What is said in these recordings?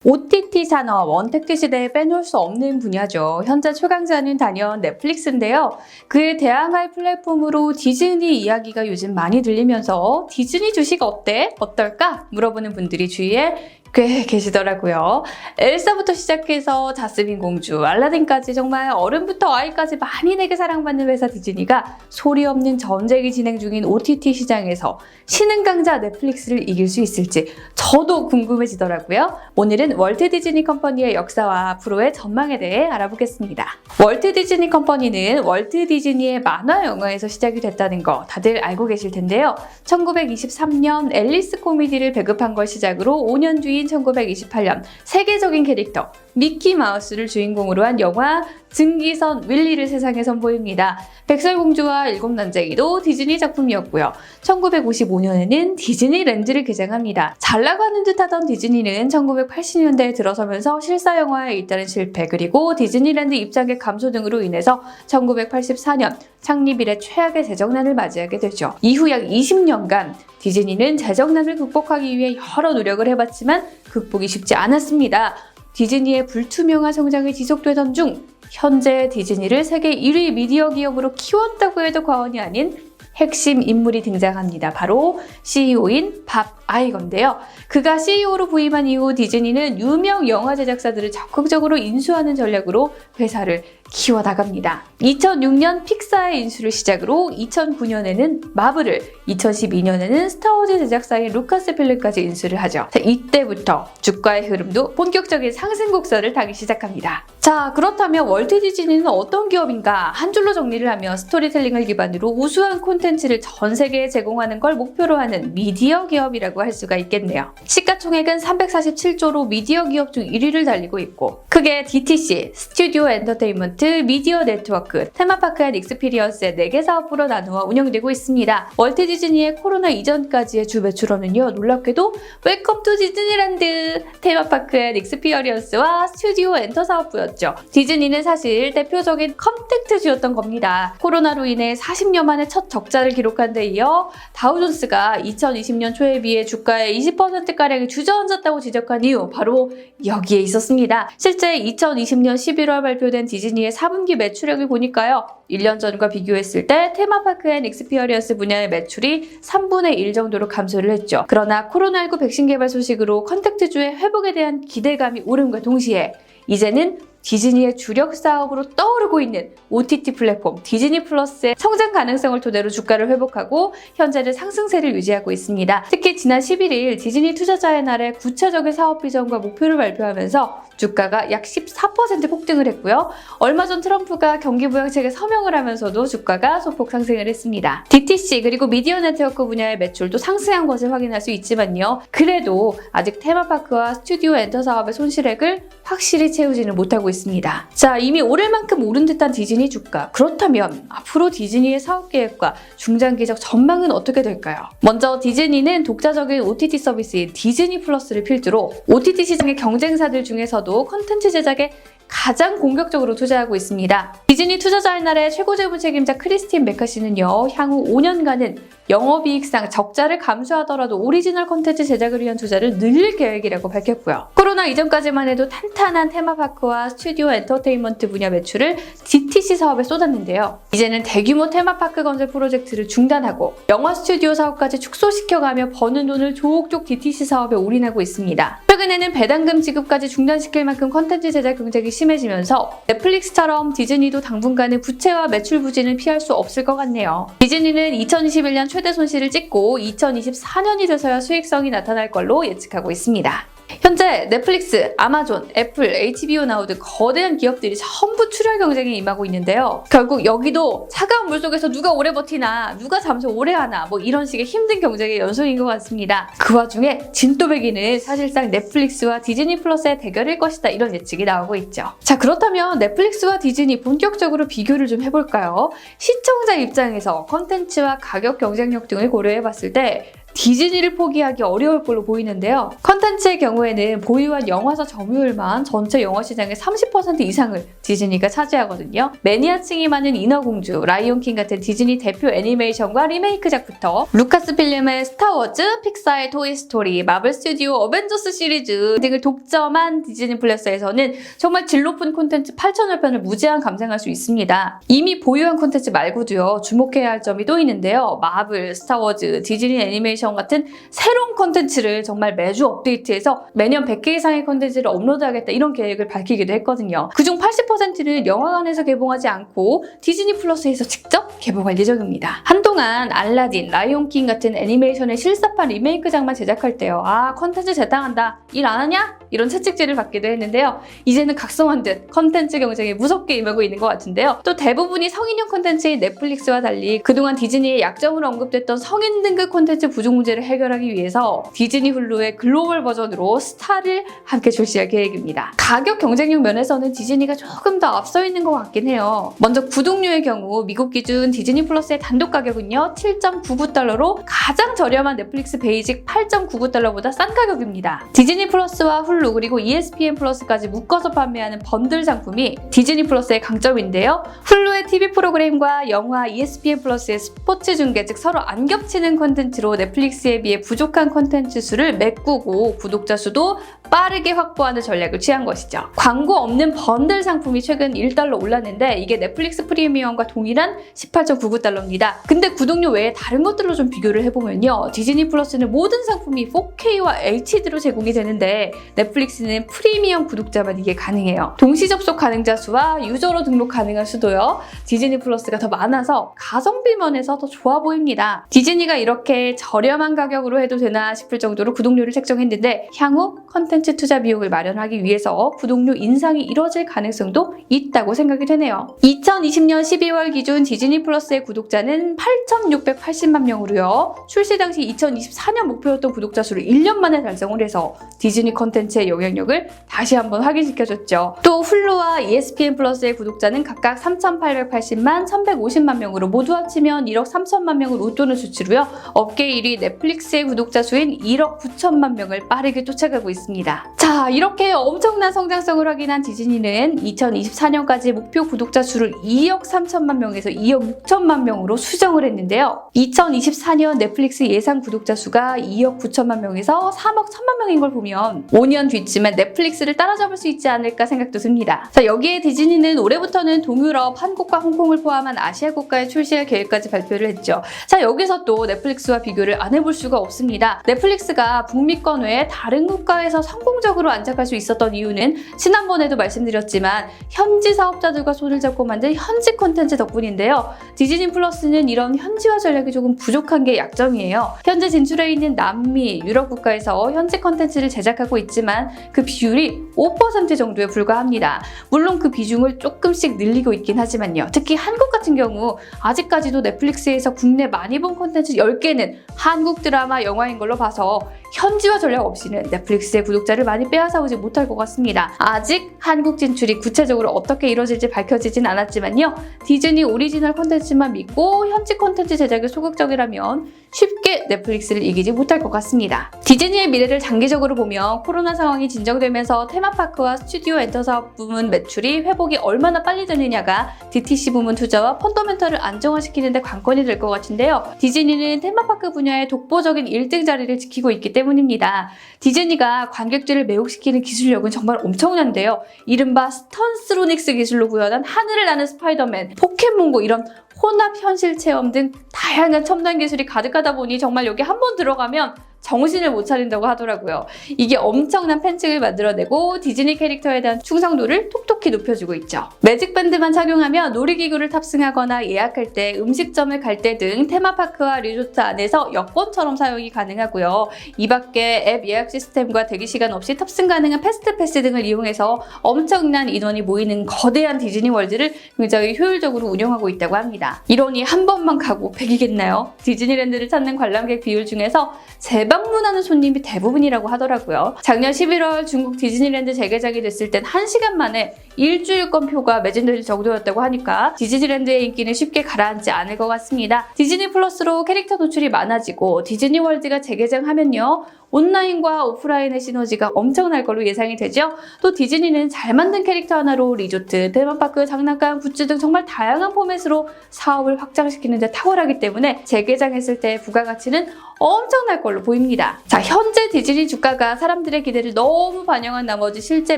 OTT 산업, 언택트 시대에 빼놓을 수 없는 분야죠. 현재 최강자는 단연 넷플릭스인데요. 그에 대항할 플랫폼으로 디즈니 이야기가 요즘 많이 들리면서 디즈니 주식 어때? 어떨까? 물어보는 분들이 주위에 꽤 계시더라고요. 엘사부터 시작해서 자스민 공주, 알라딘까지 정말 어른부터 아이까지 많이 내게 사랑받는 회사 디즈니가 소리 없는 전쟁이 진행 중인 OTT 시장에서 신흥 강자 넷플릭스를 이길 수 있을지 저도 궁금해지더라고요. 오늘은 월트 디즈니 컴퍼니의 역사와 앞으로의 전망에 대해 알아보겠습니다. 월트 디즈니 컴퍼니는 월트 디즈니의 만화 영화에서 시작이 됐다는 거 다들 알고 계실 텐데요. 1923년 앨리스 코미디를 배급한 걸 시작으로 5년 뒤인 1928년 세계적인 캐릭터 미키 마우스를 주인공으로 한 영화 증기선 윌리를 세상에 선보입니다. 백설공주와 일곱 난쟁이도 디즈니 작품이었고요. 1955년에는 디즈니랜드를 개장합니다. 잘 나가는 듯 하던 디즈니는 1980년대에 들어서면서 실사 영화에 잇따른 실패 그리고 디즈니랜드 입장객 감소 등으로 인해서 1984년 창립 이래 최악의 재정난을 맞이하게 되죠. 이후 약 20년간 디즈니는 재정난을 극복하기 위해 여러 노력을 해봤지만 극복이 쉽지 않았습니다. 디즈니의 불투명한 성장이 지속되던 중 현재 디즈니를 세계 1위 미디어 기업으로 키웠다고 해도 과언이 아닌 핵심 인물이 등장합니다. 바로 CEO인 밥 아이거인데요. 그가 CEO로 부임한 이후 디즈니는 유명 영화 제작사들을 적극적으로 인수하는 전략으로 회사를 키워나갑니다. 2006년 픽사의 인수를 시작으로 2009년에는 마블을, 2012년에는 스타워즈 제작사인 루카스필름까지 인수를 하죠. 자, 이때부터 주가의 흐름도 본격적인 상승 곡선을 타기 시작합니다. 자, 그렇다면 월트 디즈니는 어떤 기업인가? 한 줄로 정리를 하면 스토리텔링을 기반으로 우수한 콘텐츠를 전 세계에 제공하는 걸 목표로 하는 미디어 기업이라고 할 수가 있겠네요. 시가총액은 347조로 미디어 기업 중 1위를 달리고 있고 크게 DTC, 스튜디오 엔터테인먼트, 미디어 네트워크, 테마파크 앤 익스피리언스의 4개 사업부로 나누어 운영되고 있습니다. 월트 디즈니의 코로나 이전까지의 주 매출원은요, 놀랍게도 웰컴 투 디즈니랜드, 테마파크 앤 익스피리언스와 스튜디오 엔터 사업부였죠. 디즈니는 사실 대표적인 컨택트주였던 겁니다. 코로나로 인해 40년 만에 첫 적자를 기록한 데 이어 다우존스가 2020년 초에 비해 주가의 20%가량이 주저앉았다고 지적한 이유 바로 여기에 있었습니다. 실제 2020년 11월 발표된 디즈니의 4분기 매출액을 보니까요. 1년 전과 비교했을 때 테마파크 앤 익스피리언스 분야의 매출이 3분의 1 정도로 감소를 했죠. 그러나 코로나19 백신 개발 소식으로 컨택트주의 회복에 대한 기대감이 오름과 동시에 이제는 디즈니의 주력 사업으로 떠오르고 있는 OTT 플랫폼 디즈니 플러스의 성장 가능성을 토대로 주가를 회복하고 현재는 상승세를 유지하고 있습니다. 특히 지난 11일 디즈니 투자자의 날에 구체적인 사업 비전과 목표를 발표하면서 주가가 약 14% 폭등을 했고요. 얼마 전 트럼프가 경기부양책에 서명을 하면서도 주가가 소폭 상승을 했습니다. DTC 그리고 미디어 네트워크 분야의 매출도 상승한 것을 확인할 수 있지만요. 그래도 아직 테마파크와 스튜디오 엔터 사업의 손실액을 확실히 채우지는 못하고 있습니다. 자, 이미 오를 만큼 오른 듯한 디즈니 주가. 그렇다면 앞으로 디즈니의 사업 계획과 중장기적 전망은 어떻게 될까요? 먼저 디즈니는 독자적인 OTT 서비스인 디즈니 플러스를 필두로 OTT 시장의 경쟁사들 중에서도 콘텐츠 제작에 가장 공격적으로 투자하고 있습니다. 디즈니 투자자의 날의 최고 재무 책임자 크리스틴 메카시는요, 향후 5년간은 영업이익상 적자를 감수하더라도 오리지널 콘텐츠 제작을 위한 투자를 늘릴 계획이라고 밝혔고요. 코로나 이전까지만 해도 탄탄한 테마파크와 스튜디오 엔터테인먼트 분야 매출을 DTC 사업에 쏟았는데요. 이제는 대규모 테마파크 건설 프로젝트를 중단하고 영화 스튜디오 사업까지 축소시켜가며 버는 돈을 조옥조 DTC 사업에 올인하고 있습니다. 최근에는 배당금 지급까지 중단시킬 만큼 콘텐츠 제작 경쟁이 심해지면서 넷플릭스처럼 디즈니도 당분간은 부채와 매출 부진을 피할 수 없을 것 같네요. 디즈니는 2021년 최대 손실을 찍고 2024년이 돼서야 수익성이 나타날 걸로 예측하고 있습니다. 현재 넷플릭스, 아마존, 애플, HBO 나우 등 거대한 기업들이 전부 출혈 경쟁에 임하고 있는데요. 결국 여기도 차가운 물속에서 누가 오래 버티나, 누가 잠수 오래 하나 뭐 이런 식의 힘든 경쟁의 연속인 것 같습니다. 그 와중에 진또배기는 사실상 넷플릭스와 디즈니 플러스의 대결일 것이다 이런 예측이 나오고 있죠. 자, 그렇다면 넷플릭스와 디즈니 본격적으로 비교를 좀 해볼까요? 시청자 입장에서 컨텐츠와 가격 경쟁력 등을 고려해봤을 때 디즈니를 포기하기 어려울 걸로 보이는데요. 컨텐츠의 경우에는 보유한 영화사 점유율만 전체 영화 시장의 30% 이상을 디즈니가 차지하거든요. 매니아층이 많은 인어공주, 라이온킹 같은 디즈니 대표 애니메이션과 리메이크작부터 루카스필름의 스타워즈, 픽사의 토이스토리, 마블 스튜디오 어벤져스 시리즈 등을 독점한 디즈니 플러스에서는 정말 질 높은 콘텐츠 8,000여 편을 무제한 감상할 수 있습니다. 이미 보유한 콘텐츠 말고도요, 주목해야 할 점이 또 있는데요. 마블, 스타워즈, 디즈니 애니메이션 같은 새로운 콘텐츠를 정말 매주 업데이트해서 매년 100개 이상의 콘텐츠를 업로드하겠다 이런 계획을 밝히기도 했거든요. 그중 80%는 영화관에서 개봉하지 않고 디즈니 플러스에서 직접 개봉할 예정입니다. 한동안 알라딘, 라이온킹 같은 애니메이션의 실사판 리메이크작만 제작할 때요. 아, 콘텐츠 재탕한다. 일 안 하냐? 이런 채찍질을 받기도 했는데요. 이제는 각성한 듯 콘텐츠 경쟁에 무섭게 임하고 있는 것 같은데요. 또 대부분이 성인용 콘텐츠인 넷플릭스와 달리 그동안 디즈니의 약점으로 언급됐던 성인 등급 콘텐츠 부족 문제를 해결하기 위해서 디즈니 훌루의 글로벌 버전으로 스타를 함께 출시할 계획입니다. 가격 경쟁력 면에서는 디즈니가 조금 더 앞서 있는 것 같긴 해요. 먼저 구독료의 경우 미국 기준 디즈니 플러스의 단독 가격은요 7.99달러로 가장 저렴한 넷플릭스 베이직 8.99달러보다 싼 가격입니다. 디즈니 플러스와 훌루 그리고 ESPN 플러스까지 묶어서 판매하는 번들 상품이 디즈니 플러스의 강점인데요. 훌루의 TV 프로그램과 영화, ESPN 플러스의 스포츠 중계 즉 서로 안 겹치는 콘텐츠로 넷플릭스에 비해 부족한 콘텐츠 수를 메꾸고 구독자 수도 빠르게 확보하는 전략을 취한 것이죠. 광고 없는 번들 상품이 최근 1달러 올랐는데 이게 넷플릭스 프리미엄과 동일한 18.99달러입니다. 근데 구독료 외에 다른 것들로 좀 비교를 해보면요. 디즈니 플러스는 모든 상품이 4K와 HD로 제공이 되는데 넷플릭스는 프리미엄 구독자만 이게 가능해요. 동시 접속 가능자 수와 유저로 등록 가능한 수도요. 디즈니 플러스가 더 많아서 가성비 면에서 더 좋아 보입니다. 디즈니가 이렇게 저렴한 가격으로 해도 되나 싶을 정도로 구독료를 책정했는데 향후 컨텐츠 투자 비용을 마련하기 위해서 구독료 인상이 이뤄질 가능성도 있다고 생각이 되네요. 2020년 12월 기준 디즈니 플러스의 구독자는 8,680만 명으로요. 출시 당시 2024년 목표였던 구독자 수를 1년 만에 달성을 해서 디즈니 컨텐츠의 영향력을 다시 한번 확인시켜줬죠. 또 훌루와 ESPN 플러스의 구독자는 각각 3,880만, 1,150만 명으로 모두 합치면 1억 3천만 명을 웃도는 수치로요. 업계 1위 넷플릭스의 구독자 수인 1억 9천만 명을 빠르게 쫓아가고 있습니다. 자, 이렇게 엄청난 성장성을 확인한 디즈니는 2024년까지 목표 구독자 수를 2억 3천만 명에서 2억 6천만 명으로 수정을 했는데요. 2024년 넷플릭스 예상 구독자 수가 2억 9천만 명에서 3억 1천만 명인 걸 보면 5년 뒤쯤엔 넷플릭스를 따라잡을 수 있지 않을까 생각도 듭니다. 자, 여기에 디즈니는 올해부터는 동유럽, 한국과 홍콩을 포함한 아시아 국가에 출시할 계획까지 발표를 했죠. 자, 여기서 또 넷플릭스와 비교를 안 해볼 수가 없습니다. 넷플릭스가 북미권 외에 다른 국가에서 성공적으로 안착할 수 있었던 이유는 지난번에도 말씀드렸지만 현지 사업자들과 손을 잡고 만든 현지 콘텐츠 덕분인데요. 디즈니 플러스는 이런 현지화 전략이 조금 부족한 게 약점이에요. 현재 진출해 있는 남미, 유럽 국가에서 현지 콘텐츠를 제작하고 있지만 그 비율이 5% 정도에 불과합니다. 물론 그 비중을 조금씩 늘리고 있긴 하지만요. 특히 한국 같은 경우 아직까지도 넷플릭스에서 국내 많이 본 콘텐츠 10개는 한국 드라마, 영화인 걸로 봐서 현지화 전략 없이는 넷플릭스의 구독자를 많이 빼앗아오지 못할 것 같습니다. 아직 한국 진출이 구체적으로 어떻게 이루어질지 밝혀지진 않았지만요. 디즈니 오리지널 콘텐츠만 믿고 현지 콘텐츠 제작에 소극적이라면 쉽게 넷플릭스를 이기지 못할 것 같습니다. 디즈니의 미래를 장기적으로 보면 코로나 상황이 진정되면서 테마파크와 스튜디오 엔터 사업 부문 매출이 회복이 얼마나 빨리 되느냐가 DTC 부문 투자와 펀더멘털을 안정화시키는 데 관건이 될 것 같은데요. 디즈니는 테마파크 분야의 독보적인 1등 자리를 지키고 있기 때문입니다. 디즈니가 관객들을 매혹시키는 기술력은 정말 엄청난데요. 이른바 스턴스로닉스 기술로 구현한 하늘을 나는 스파이더맨, 포켓몬고 이런 혼합 현실 체험 등 다양한 첨단 기술이 가득하다 보니 정말 여기 한번 들어가면 정신을 못 차린다고 하더라고요. 이게 엄청난 팬층을 만들어내고 디즈니 캐릭터에 대한 충성도를 톡톡히 높여주고 있죠. 매직밴드만 착용하면 놀이기구를 탑승하거나 예약할 때, 음식점을 갈 때 등 테마파크와 리조트 안에서 여권처럼 사용이 가능하고요. 이 밖에 앱 예약 시스템과 대기시간 없이 탑승 가능한 패스트패스 등을 이용해서 엄청난 인원이 모이는 거대한 디즈니 월드를 굉장히 효율적으로 운영하고 있다고 합니다. 이러니 한 번만 가고 100이겠나요? 디즈니랜드를 찾는 관람객 비율 중에서 3배 재방문하는 손님이 대부분이라고 하더라고요. 작년 11월 중국 디즈니랜드 재개장이 됐을 땐 1시간 만에 일주일권 표가 매진될 정도였다고 하니까 디즈니랜드의 인기는 쉽게 가라앉지 않을 것 같습니다. 디즈니 플러스로 캐릭터 노출이 많아지고 디즈니 월드가 재개장하면요. 온라인과 오프라인의 시너지가 엄청날 걸로 예상이 되죠. 또 디즈니는 잘 만든 캐릭터 하나로 리조트, 테마파크, 장난감, 굿즈 등 정말 다양한 포맷으로 사업을 확장시키는 데 탁월하기 때문에 재개장했을 때의 부가가치는 엄청날 걸로 보입니다. 자, 현재 디즈니 주가가 사람들의 기대를 너무 반영한 나머지 실제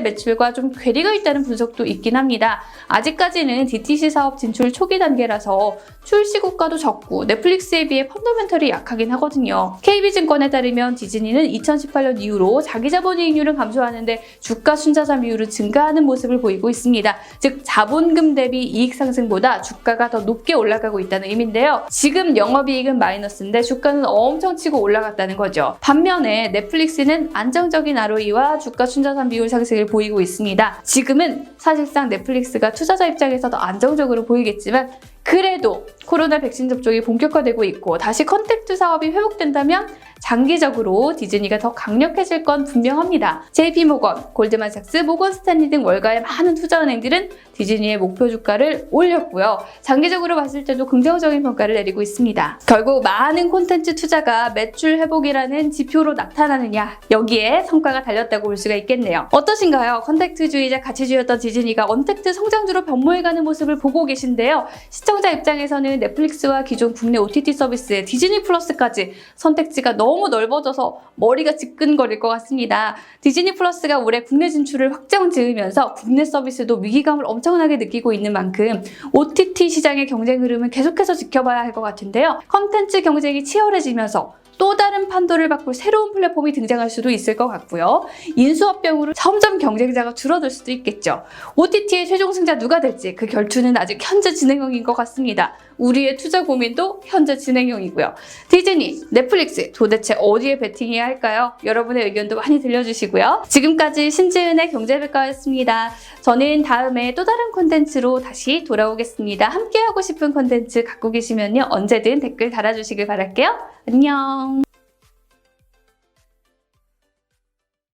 매출과 좀 괴리가 있다는 분석도 있긴 합니다. 아직까지는 DTC 사업 진출 초기 단계라서 출시 국가도 적고 넷플릭스에 비해 펀더멘털이 약하긴 하거든요. KB증권에 따르면 디즈니는 2018년 이후로 자기 자본이익률을 감소하는데 주가 순자산 비율은 증가하는 모습을 보이고 있습니다. 즉 자본금 대비 이익 상승보다 주가가 더 높게 올라가고 있다는 의미인데요. 지금 영업이익은 마이너스인데 주가는 엄청 치고 올라갔다는 거죠. 반면에 넷플릭스는 안정적인 ROE와 주가 순자산 비율 상승을 보이고 있습니다. 지금은 사실상 넷플릭스가 투자자 입장에서 더 안정적으로 보이겠지만 그래도 코로나 백신 접종이 본격화되고 있고 다시 컨텐츠 사업이 회복된다면 장기적으로 디즈니가 더 강력해질 건 분명합니다. JP모건, 골드만삭스, 모건스탠리 등 월가의 많은 투자은행들은 디즈니의 목표 주가를 올렸고요. 장기적으로 봤을 때도 긍정적인 평가를 내리고 있습니다. 결국 많은 콘텐츠 투자가 매출 회복이라는 지표로 나타나느냐, 여기에 성과가 달렸다고 볼 수가 있겠네요. 어떠신가요? 컨텐츠주의자 가치주의였던 디즈니가 언택트 성장주로 변모해가는 모습을 보고 계신데요. 시청자 입장에서는 넷플릭스와 기존 국내 OTT 서비스의 디즈니 플러스까지 선택지가 너무 넓어져서 머리가 지끈거릴 것 같습니다. 디즈니 플러스가 올해 국내 진출을 확정 지으면서 국내 서비스도 위기감을 엄청나게 느끼고 있는 만큼 OTT 시장의 경쟁 흐름은 계속해서 지켜봐야 할 것 같은데요. 컨텐츠 경쟁이 치열해지면서 또 다른 판도를 바꿀 새로운 플랫폼이 등장할 수도 있을 것 같고요. 인수합병으로 점점 경쟁자가 줄어들 수도 있겠죠. OTT의 최종 승자 누가 될지 그 결투는 아직 현재 진행형인 것 같습니다. 우리의 투자 고민도 현재 진행형이고요. 디즈니, 넷플릭스 도대체 어디에 베팅해야 할까요? 여러분의 의견도 많이 들려주시고요. 지금까지 신지은의 경제백과였습니다. 저는 다음에 또 다른 콘텐츠로 다시 돌아오겠습니다. 함께하고 싶은 콘텐츠 갖고 계시면요. 언제든 댓글 달아주시길 바랄게요. 안녕.